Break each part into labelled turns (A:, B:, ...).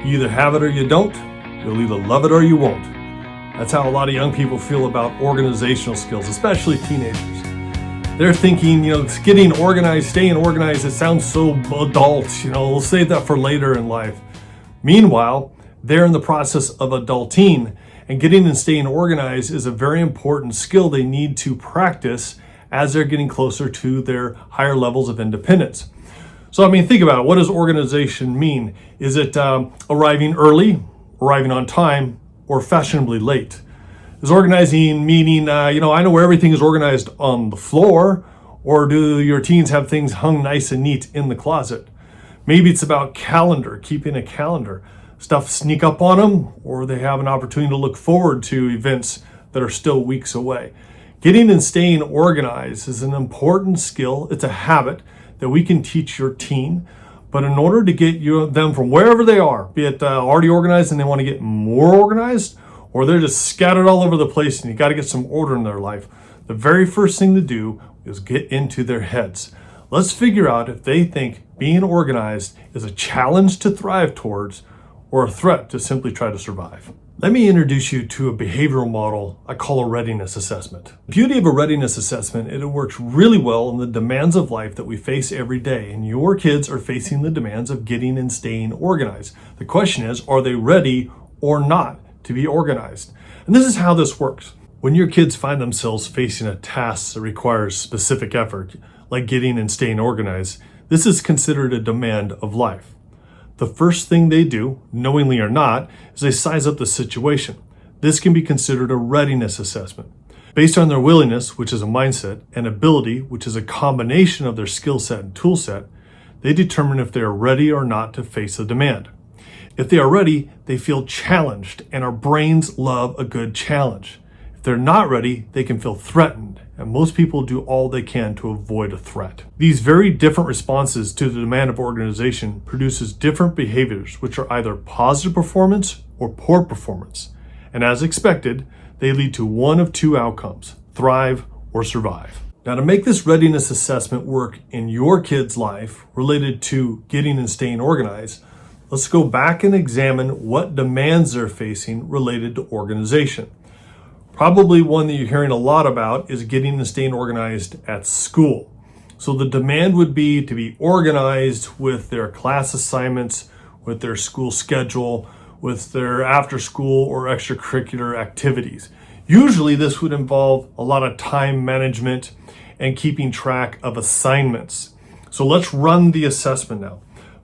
A: You either have it or you don't. You'll either love it or you won't. That's how a lot of young people feel about organizational skills, especially teenagers. They're thinking, getting organized, staying organized, it sounds so adult, we'll save that for later in life. Meanwhile, they're in the process of adulting, and getting and staying organized is a very important skill they need to practice as they're getting closer to their higher levels of independence. So, think about it. What does organization mean? Is it arriving early, arriving on time, or fashionably late? Is organizing meaning, I know where everything is organized on the floor, or do your teens have things hung nice and neat in the closet? Maybe it's about calendar, keeping a calendar. Stuff sneak up on them, or they have an opportunity to look forward to events that are still weeks away. Getting and staying organized is an important skill. It's a habit that we can teach your teen. But in order to get them from wherever they are, be it already organized and they want to get more organized, or they're just scattered all over the place and you got to get some order in their life, the very first thing to do is get into their heads. Let's figure out if they think being organized is a challenge to thrive towards or a threat to simply try to survive. Let me introduce you to a behavioral model I call a readiness assessment. The beauty of a readiness assessment is it works really well in the demands of life that we face every day, and your kids are facing the demands of getting and staying organized. The question is, are they ready or not to be organized? And this is how this works. When your kids find themselves facing a task that requires specific effort, like getting and staying organized, this is considered a demand of life. The first thing they do, knowingly or not, is they size up the situation. This can be considered a readiness assessment. Based on their willingness, which is a mindset, and ability, which is a combination of their skill set and tool set, they determine if they are ready or not to face the demand. If they are ready, they feel challenged, and our brains love a good challenge. If they're not ready, they can feel threatened, and most people do all they can to avoid a threat. These very different responses to the demand of organization produces different behaviors, which are either positive performance or poor performance. And as expected, they lead to one of two outcomes: thrive or survive. Now, to make this readiness assessment work in your kid's life related to getting and staying organized, let's go back and examine what demands they're facing related to organization. Probably one that you're hearing a lot about is getting and staying organized at school. So the demand would be to be organized with their class assignments, with their school schedule, with their after school or extracurricular activities. Usually this would involve a lot of time management and keeping track of assignments. So let's run the assessment now.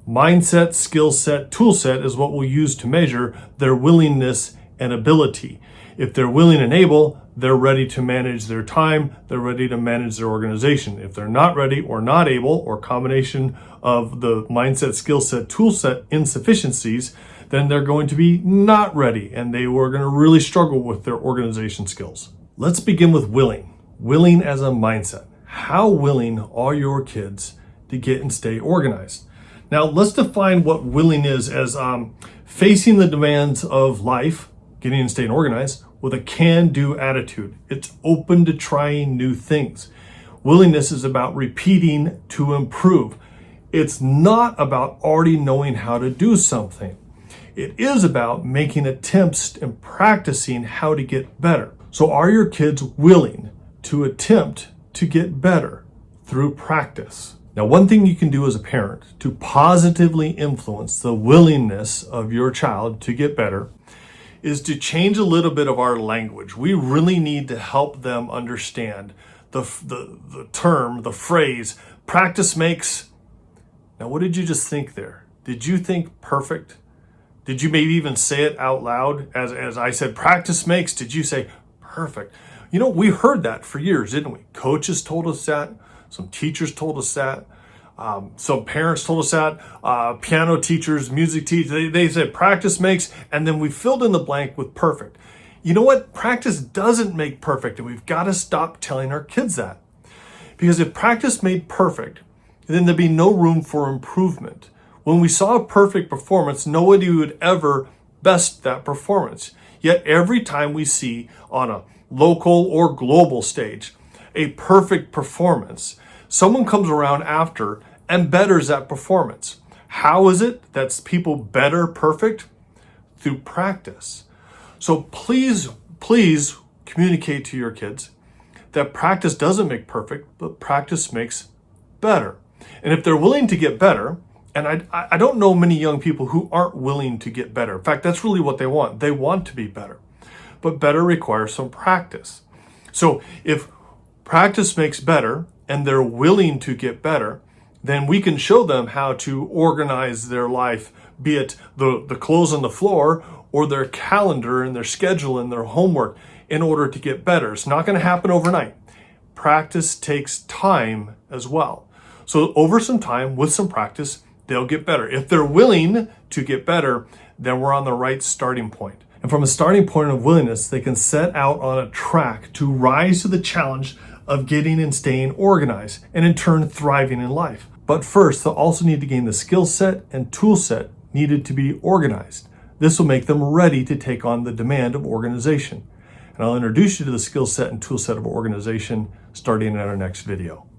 A: Mindset, skill set, tool set is what we'll use to measure their willingness and ability. If they're willing and able, they're ready to manage their time, they're ready to manage their organization. If they're not ready or not able, or combination of the mindset, skill set, tool set insufficiencies, then they're going to be not ready and they were going to really struggle with their organization skills. Let's begin with willing. Willing as a mindset. How willing are your kids to get and stay organized? Now, let's define what willing is as facing the demands of life, getting and staying organized, with a can-do attitude. It's open to trying new things. Willingness is about repeating to improve. It's not about already knowing how to do something. It is about making attempts and practicing how to get better. So are your kids willing to attempt to get better through practice? Now, one thing you can do as a parent to positively influence the willingness of your child to get better is to change a little bit of our language. We really need to help them understand the term, the phrase, practice makes. Now, what did you just think there? Did you think perfect? Did you maybe even say it out loud? As I said, practice makes, did you say perfect? We heard that for years, didn't we? Coaches told us that. Some teachers told us that. Some parents told us that. Piano teachers, music teachers, they said practice makes, and then we filled in the blank with perfect. You know what? Practice doesn't make perfect, and we've got to stop telling our kids that. Because if practice made perfect, then there'd be no room for improvement. When we saw a perfect performance, nobody would ever best that performance. Yet every time we see on a local or global stage a perfect performance, someone comes around after and betters that performance. How is it that people better perfect? through practice. So please communicate to your kids that practice doesn't make perfect, but practice makes better. And if they're willing to get better, and I don't know many young people who aren't willing to get better. In fact, that's really what they want. They want to be better. But better requires some practice. So if practice makes better and they're willing to get better, then we can show them how to organize their life, be it the clothes on the floor or their calendar and their schedule and their homework in order to get better. It's not going to happen overnight. Practice takes time as well. So over some time, with some practice, they'll get better. If they're willing to get better, then we're on the right starting point. And from a starting point of willingness, they can set out on a track to rise to the challenge of getting and staying organized, and in turn thriving in life. But first, they'll also need to gain the skill set and tool set needed to be organized. This will make them ready to take on the demand of organization. And I'll introduce you to the skill set and tool set of organization starting in our next video.